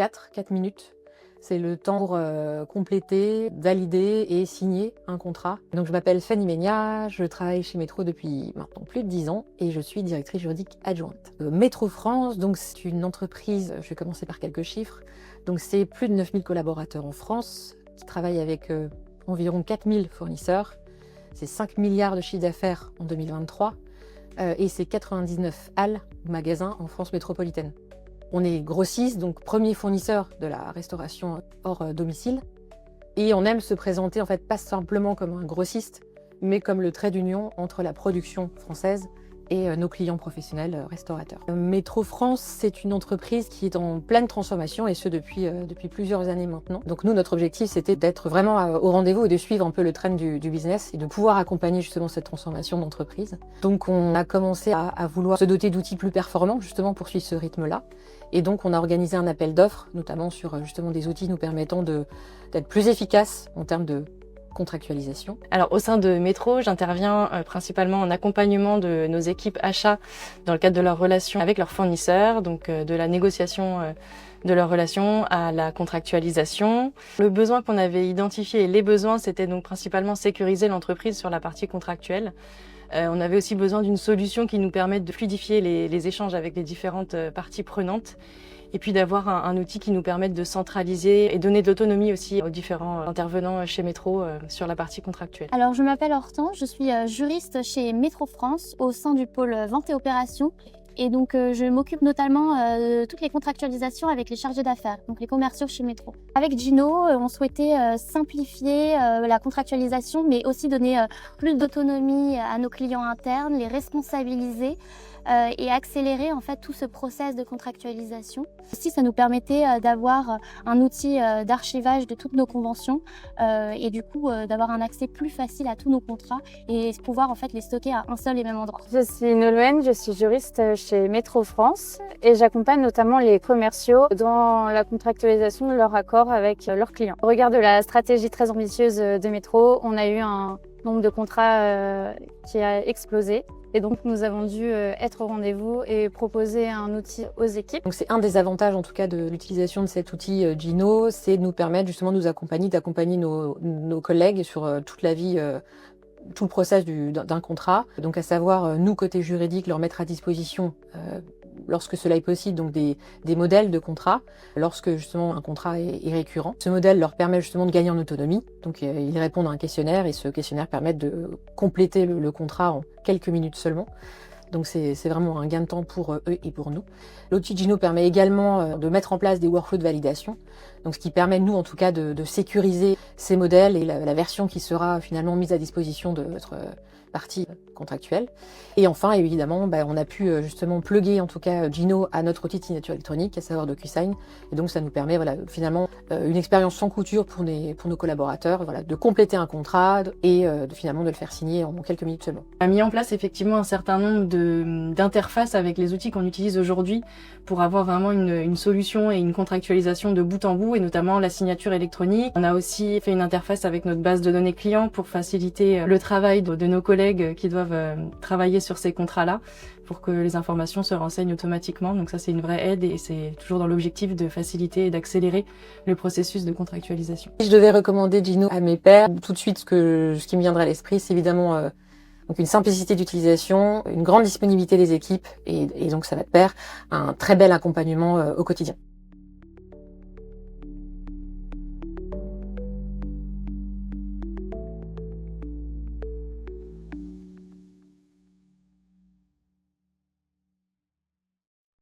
4 minutes. C'est le temps pour compléter, valider et signer un contrat. Donc je m'appelle Fanny Ménia, je travaille chez Métro depuis maintenant plus de 10 ans et je suis directrice juridique adjointe. Métro France, donc c'est une entreprise, je vais commencer par quelques chiffres, donc c'est plus de 9000 collaborateurs en France qui travaillent avec environ 4000 fournisseurs. C'est 5 milliards de chiffre d'affaires en 2023 et c'est 99 halles ou magasins en France métropolitaine. On est grossiste, donc premier fournisseur de la restauration hors domicile. Et on aime se présenter en fait pas simplement comme un grossiste, mais comme le trait d'union entre la production française et nos clients professionnels restaurateurs. Métro France, c'est une entreprise qui est en pleine transformation et ce depuis plusieurs années maintenant. Donc nous, notre objectif, c'était d'être vraiment au rendez-vous et de suivre un peu le trend du business et de pouvoir accompagner justement cette transformation d'entreprise. Donc on a commencé à vouloir se doter d'outils plus performants justement pour suivre ce rythme-là. Et donc on a organisé un appel d'offres, notamment sur justement des outils nous permettant d'être plus efficaces en termes de contractualisation. Alors au sein de Métro, j'interviens principalement en accompagnement de nos équipes achats dans le cadre de leurs relations avec leurs fournisseurs, donc de la négociation de leurs relations à la contractualisation. Le besoin qu'on avait identifié et les besoins, c'était donc principalement sécuriser l'entreprise sur la partie contractuelle. On avait aussi besoin d'une solution qui nous permette de fluidifier les échanges avec les différentes parties prenantes et puis d'avoir un outil qui nous permette de centraliser et donner de l'autonomie aussi aux différents intervenants chez Métro sur la partie contractuelle. Alors je m'appelle Hortense, je suis juriste chez Métro France au sein du pôle vente et opérations. Et donc je m'occupe notamment de toutes les contractualisations avec les chargés d'affaires, donc les commerciaux chez Métro. Avec Gino, on souhaitait simplifier la contractualisation, mais aussi donner plus d'autonomie à nos clients internes, les responsabiliser et accélérer en fait tout ce process de contractualisation. Aussi, ça nous permettait d'avoir un outil d'archivage de toutes nos conventions et du coup d'avoir un accès plus facile à tous nos contrats et pouvoir en fait les stocker à un seul et même endroit. Je suis Nolwenn, je suis juriste chez Métro France et j'accompagne notamment les commerciaux dans la contractualisation de leur accord avec leurs clients. Au regard de la stratégie très ambitieuse de Métro, on a eu un nombre de contrats qui a explosé. Et donc nous avons dû être au rendez-vous et proposer un outil aux équipes. Donc c'est un des avantages en tout cas de l'utilisation de cet outil Gino, c'est de nous permettre justement de nous accompagner, d'accompagner nos collègues sur toute la vie, tout le process d'un contrat. Donc à savoir, nous côté juridique, leur mettre à disposition lorsque cela est possible, donc des modèles de contrats, lorsque justement un contrat est récurrent. Ce modèle leur permet justement de gagner en autonomie, donc ils répondent à un questionnaire et ce questionnaire permet de compléter le contrat en quelques minutes seulement. Donc c'est vraiment un gain de temps pour eux et pour nous. L'outil Gino permet également de mettre en place des workflows de validation, donc ce qui permet nous en tout cas de sécuriser ces modèles et la version qui sera finalement mise à disposition de notre partie contractuelle. Et enfin évidemment on a pu justement plugger en tout cas Gino à notre outil de signature électronique, à savoir DocuSign, et donc ça nous permet finalement une expérience sans couture pour nos collaborateurs, de compléter un contrat et finalement de le faire signer en quelques minutes seulement. On a mis en place effectivement un certain nombre d'interfaces avec les outils qu'on utilise aujourd'hui pour avoir vraiment une solution et une contractualisation de bout en bout, et notamment la signature électronique. On a aussi fait une interface avec notre base de données clients pour faciliter le travail de nos collègues qui doivent travailler sur ces contrats-là, pour que les informations se renseignent automatiquement. Donc ça, c'est une vraie aide et c'est toujours dans l'objectif de faciliter et d'accélérer le processus de contractualisation. Si je devais recommander Gino à mes pairs, tout de suite ce qui me viendrait à l'esprit, c'est évidemment donc une simplicité d'utilisation, une grande disponibilité des équipes et donc ça va de pair un très bel accompagnement au quotidien.